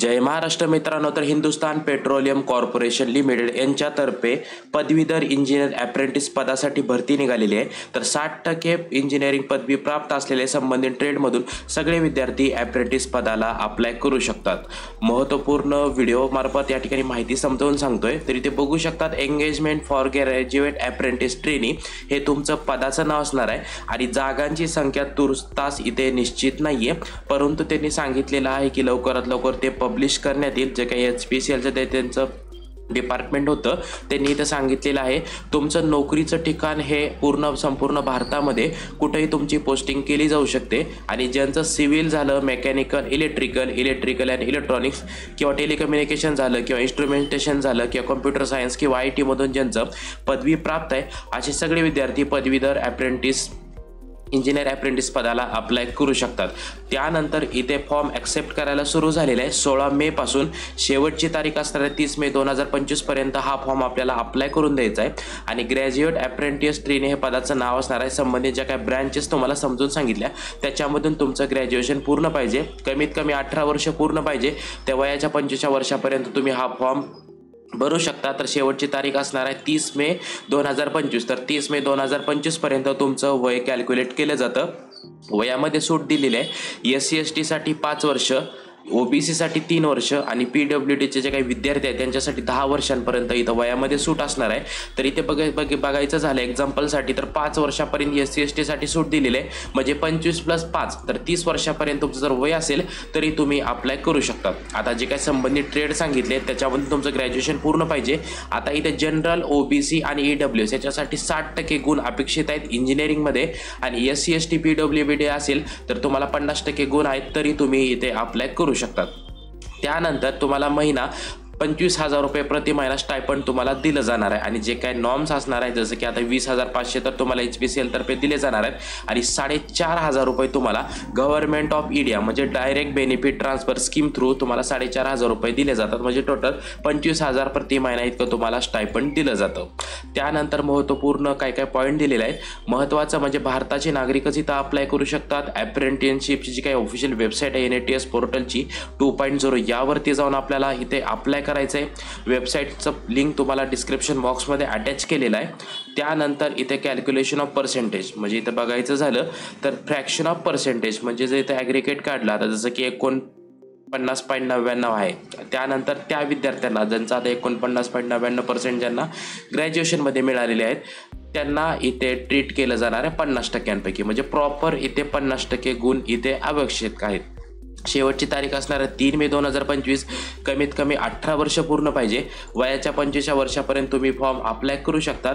जय महाराष्ट्र मित्रांनो, तर Hindustan petroleum corporation limited यांच्यातर्फे पदवीधर इंजिनियर अप्रेंटिस पदासाठी भरती निघालेली आहे। तर 60% इंजिनिअरिंग पदवी प्राप्त असलेले संबंधित ट्रेडमधून सगळे विद्यार्थी अप्रेंटिस पदाला अप्लाय करू शकतात। महत्त्वपूर्ण व्हिडिओ मार्फत या ठिकाणी माहिती समजावून सांगतोय। तर इथे बघू शकतात engagement for graduate apprentice trainee हे तुमचं पदाचं नाव असणार आहे आणि जागांची संख्या तुर्तास इथे निश्चित नाहीये, परंतु त्यांनी सांगितलेलं आहे की लवकरात लवकर ते पब्लिश करण्यात येईल। जे काही HPCLचं त्यांचं डिपार्टमेंट होतं त्यांनी इथं सांगितलेलं आहे तुमचं नोकरीचं ठिकाण हे संपूर्ण भारतामध्ये कुठेही तुमची पोस्टिंग केली जाऊ शकते आणि ज्यांचं सिव्हिल झालं, मेकॅनिकल, इलेक्ट्रिकल अँड इलेक्ट्रॉनिक्स किंवा टेलिकम्युनिकेशन झालं किंवा इन्स्ट्रुमेंटेशन झालं किंवा कॉम्प्युटर सायन्स किंवा IT मधून ज्यांचं पदवी प्राप्त आहे असे सगळे विद्यार्थी पदवीधर इंजिनियर अप्रेंटिस पदाला अप्लाय करू शकतात। त्यानंतर इथे फॉर्म ॲक्सेप्ट करायला सुरू झालेला आहे। 16 मे पासून शेवटची तारीख असणार आहे 30 मे 2025 पर्यंत हा फॉर्म आपल्याला अप्लाय करून द्यायचा आहे आणि ग्रॅज्युएट अप्रेंटिस ट्रेनी हे पदाचं नाव असणार आहे। संबंधित ज्या काही ब्रँचेस तुम्हाला समजून सांगितल्या त्याच्यामधून तुमचं ग्रॅज्युएशन पूर्ण पाहिजे, कमीत कमी 18 वर्ष पूर्ण पाहिजे, त्या वयाच्या 25 वर्षापर्यंत तुम्ही हा फॉर्म भरू शकता। तर शेवटची तारीख असणार आहे 30 मे 2025। तर 30 मे 2025 पर्यंत तुमचं वय कॅल्क्युलेट केलं जातं। वयामध्ये सूट दिलेली आहे SC ST साठी 5 वर्ष, OBC साठी 3 वर्ष आणि PWDचे जे काही विद्यार्थी आहेत त्यांच्यासाठी 10 वर्षांपर्यंत इथं वयामध्ये सूट असणार आहे। तर इथे बघायचं झालं एक्झाम्पलसाठी तर 5 वर्षापर्यंत SC ST साठी सूट दिलेली आहे, म्हणजे 25 + 5 तर 30 वर्षापर्यंत तुमचं जर वय असेल तरी तुम्ही अप्लाय करू शकता। आता जे काही संबंधित ट्रेड सांगितले त्याच्यामध्ये तुमचं ग्रॅज्युएशन पूर्ण पाहिजे। आता इथे जनरल, OBC आणि EWS याच्यासाठी 60% गुण अपेक्षित आहेत इंजिनिअरिंगमध्ये आणि SC ST PWD असेल तर तुम्हाला 50% गुण आहेत तरी तुम्ही इथे अप्लाय करू शकतात। त्यानंतर तुम्हाला महिना 25,000 रुपये प्रति महिना स्टायपंड तुम्हाला दिलं जाणार आहे आणि जे काही नॉर्म्स असणार आहे जसं की आता 20,500 तर तुम्हाला HPCL तर्फे दिले जाणार आहेत आणि 4,500 रुपये तुम्हाला गव्हर्नमेंट ऑफ इंडिया म्हणजे direct benefit transfer scheme through तुम्हाला 4,500 रुपये दिले जातात, म्हणजे टोटल 25,000 प्रति महिना इतकं तुम्हाला स्टायपंड दिलं जातं। त्यानंतर महत्त्वपूर्ण काय पॉईंट दिलेले आहेत। महत्त्वाचं म्हणजे भारताचे नागरिकच इथं अप्लाय करू शकतात। अप्रेंटिसशिपची जी काही ऑफिशियल वेबसाईट आहे NATS पोर्टलची 2.0 यावरती जाऊन आपल्याला इथे अप्लाय करायचं आहे। वेबसाईटचं लिंक तुम्हाला डिस्क्रिप्शन बॉक्समध्ये अटॅच केलेलं आहे। त्यानंतर इथे कॅल्क्युलेशन ऑफ पर्सेंटेज म्हणजे इथं बघायचं झालं तर फ्रॅक्शन ऑफ पर्सेंटेज म्हणजे जर इथे ॲग्रिगेट काढला तर जसं की 49.99 आहे, त्यानंतर त्या विद्यार्थ्यांना ज्यांचा आता 49.99% ज्यांना ग्रॅज्युएशनमध्ये मिळालेले आहेत त्यांना इथे ट्रीट केलं जाणार आहे 50%पैकी, म्हणजे प्रॉपर इथे 50% गुण इथे आवश्यक आहेत। शेवटची तारीख असणार आहे 3 मे 2025। कमीत कमी 18 वर्ष पूर्ण पाहिजे, वयाच्या 25 वर्षापर्यंत तुम्ही फॉर्म अप्लाय करू शकतात।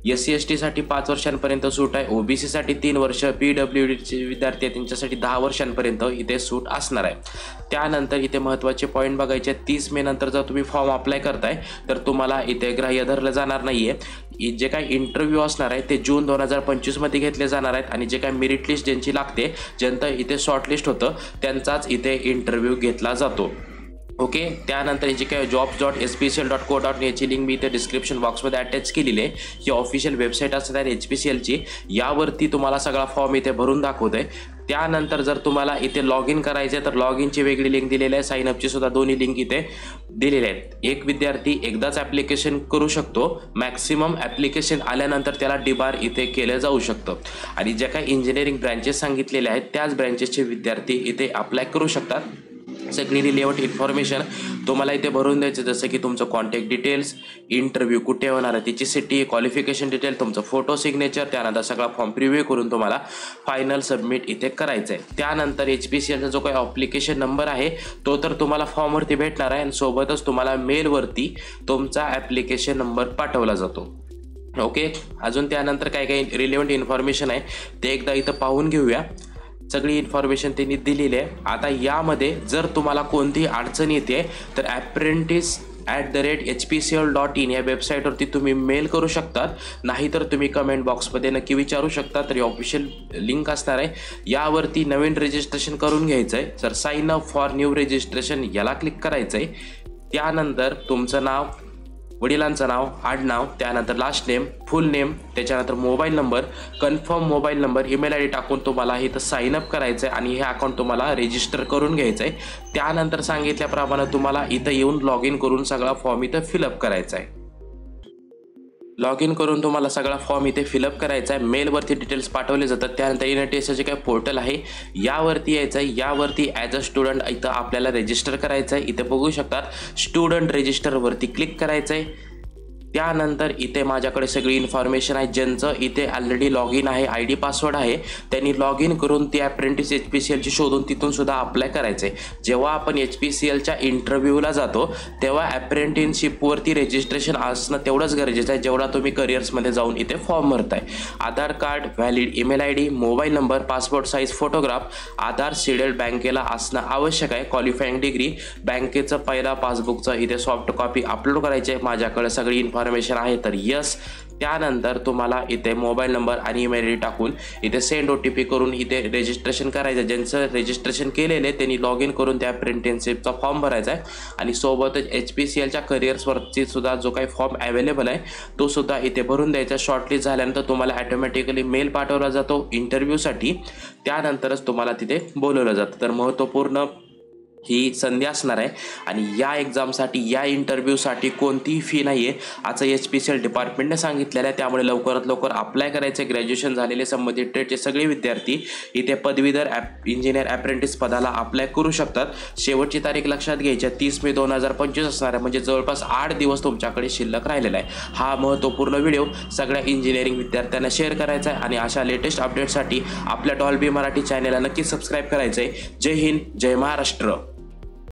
SC ST साठी 5 वर्षांपर्यंत सूट आहे, OBC साठी 3 वर्ष, PWDचे विद्यार्थी आहेत त्यांच्यासाठी 10 वर्षांपर्यंत इथे सूट असणार आहे। त्यानंतर इथे महत्त्वाचे पॉईंट बघायचे 30 मे नंतर जर तुम्ही फॉर्म अप्लाय करताय तर तुम्हाला इथे ग्राह्य धरलं जाणार नाहीये। जे काही इंटरव्ह्यू असणार आहे ते जून 2025 मध्ये घेतले जाणार आहेत आणि जे काही मेरिट लिस्ट ज्यांची लागते, ज्यांचं इथे शॉर्टलिस्ट होतं त्यांचाच इथे इंटरव्ह्यू घेतला जातो। ओके, त्यानंतर जी काय jobs.spcl.co.in याची लिंक मी इथे डिस्क्रिप्शन बॉक्समध्ये अटॅच केलेली आहे। ही ऑफिशियल वेबसाईट असते आहे HPCLची, यावरती तुम्हाला सगळा फॉर्म इथे भरून दाखवत आहे। त्यानंतर जर तुम्हाला इथे लॉग इन करायचं आहे तर लॉग इनची वेगळी लिंक दिलेली आहे, साइन अपची सुद्धा दोन्ही लिंक इथे दिलेले आहेत। एक विद्यार्थी एकदाच ॲप्लिकेशन करू शकतो, मॅक्सिमम ॲप्लिकेशन आल्यानंतर त्याला डिबार इथे केलं जाऊ शकतं आणि ज्या काही इंजिनिअरिंग ब्रँचेस सांगितलेल्या आहेत त्याच ब्रँचेसचे विद्यार्थी इथे अप्लाय करू शकतात। सगळी रिलेव्हंट इन्फॉर्मेशन तुम्हाला इथे भरून द्यायचं, जसं की तुमचं कॉन्टॅक्ट डिटेल्स, इंटरव्ह्यू कुठे होणार आहे त्याची सिटी, क्वालिफिकेशन डिटेल, तुमचं फोटो सिग्नेचर, त्यानंतर सगळा फॉर्म प्रिव्ह्यू करून तुम्हाला फायनल सबमिट इथे करायचं आहे। त्यानंतर HPCLचा जो काही ॲप्लिकेशन नंबर आहे तो तर तुम्हाला फॉर्मवरती भेटणार आहे आणि सोबतच तुम्हाला मेलवरती तुमचा ॲप्लिकेशन नंबर पाठवला जातो। ओके, अजून त्यानंतर काय रिलेव्हंट इन्फॉर्मेशन आहे ते एकदा इथं पाहून घेऊया। सगळी इन्फॉर्मेशन त्यांनी दिलेली आहे। आता यामध्ये जर तुम्हाला कोणतीही अडचण येते तर apprentice@hpcl.in या वेबसाईटवरती तुम्ही मेल करू शकतात, नाहीतर तुम्ही कमेंट बॉक्समध्ये नक्की विचारू शकता। तर ऑफिशियल लिंक असणार आहे, यावरती नवीन रजिस्ट्रेशन करून घ्यायचं आहे। तर sign up for new registration याला क्लिक करायचं आहे। त्यानंतर तुमचं नाव, वडिलांचं नाव, आडनाव, त्यानंतर लास्ट नेम, फुल नेम, त्याच्यानंतर mobile number, confirm mobile number, email I D टाकून तुम्हाला इथं साइन अप करायचं आहे आणि हे अकाउंट तुम्हाला रजिस्टर करून घ्यायचं आहे. त्यानंतर सांगितल्याप्रमाणे तुम्हाला इथं येऊन लॉग इन करून सगळा फॉर्म इथं फिलअप करायचा आहे. लॉग इन करून तुम्हाला सगळा फॉर्म इथे फिलअप करायचा आहे. मेलवरती डिटेल्स पाठवले जातात. त्यानंतर NITSचं जे काही पोर्टल आहे यावरती यायचं आहे. यावरती ॲज अ स्टुडंट इथं आपल्याला रजिस्टर करायचं आहे. इथे बघू शकतात स्टुडंट रजिस्टरवरती क्लिक करायचं आहे. त्यानंतर इथे माझ्याकडे सगळी इन्फॉर्मेशन आहे. ज्यांचं इथे ऑलरेडी लॉग इन आहे, ID पासवर्ड आहे, त्यांनी लॉग इन करून ती अप्रेंटिस HPCLची शोधून तिथून सुद्धा अप्लाय करायचं आहे. जेव्हा आपण HPCLच्या इंटरव्ह्यूला जातो तेव्हा अप्रेंटिसशिपवरती रजिस्ट्रेशन असणं तेवढंच गरजेचं आहे जेवढा तुम्ही करिअर्समध्ये जाऊन इथे फॉर्म भरताय. Aadhaar card, valid email ID, mobile number, passport size photograph, Aadhaar seeded बँकेला असणं आवश्यक आहे. क्वालिफाईंग डिग्री, बँकेचं पहिला पासबुकचं इथे सॉफ्ट कॉपी अपलोड करायची आहे. माझ्याकडे सगळी इन्फॉर्मेशन आहे तर यस. त्यानंतर तुम्हाला इथे मोबाईल नंबर आणि ईमेल आय डी टाकून इथे सेंड OTP करून इथे रजिस्ट्रेशन करायचं. ज्यांचं रजिस्ट्रेशन केलेलं आहे त्यांनी लॉग इन करून त्या अप्रेंटिसशिपचा फॉर्म भरायचा आहे आणि सोबतच HPCLच्या करिअर्सवरती सुद्धा जो काही फॉर्म अवेलेबल आहे तो सुद्धा इथे भरून द्यायचा. शॉर्टलिस्ट झाल्यानंतर तुम्हाला ॲटोमॅटिकली मेल पाठवला जातो इंटरव्ह्यूसाठी. त्यानंतरच तुम्हाला तिथे बोलवलं जातं. तर महत्त्वपूर्ण ही संधी असणार आहे आणि या एक्झामसाठी, या इंटरव्ह्यूसाठी कोणतीही फी नाही आहे असं HPCL डिपार्टमेंटने सांगितलेलं आहे. त्यामुळे लवकरात लवकर अप्लाय करायचे. ग्रॅज्युएशन झालेले संबंधित ट्रेडचे सगळे विद्यार्थी इथे पदवीधर इंजिनियर अप्रेंटिस पदाला अप्लाय करू शकतात. शेवटची तारीख लक्षात घ्यायची 30 मे 2025 असणार आहे. म्हणजे जवळपास 8 दिवस तुमच्याकडे शिल्लक राहिलेला आहे. हा महत्त्वपूर्ण व्हिडिओ सगळ्या इंजिनिअरिंग विद्यार्थ्यांना शेअर करायचा आहे आणि अशा लेटेस्ट अपडेटसाठी आपल्या डॉल्बी मराठी चॅनलला नक्की सबस्क्राईब करायचं आहे. जय हिंद, जय महाराष्ट्र.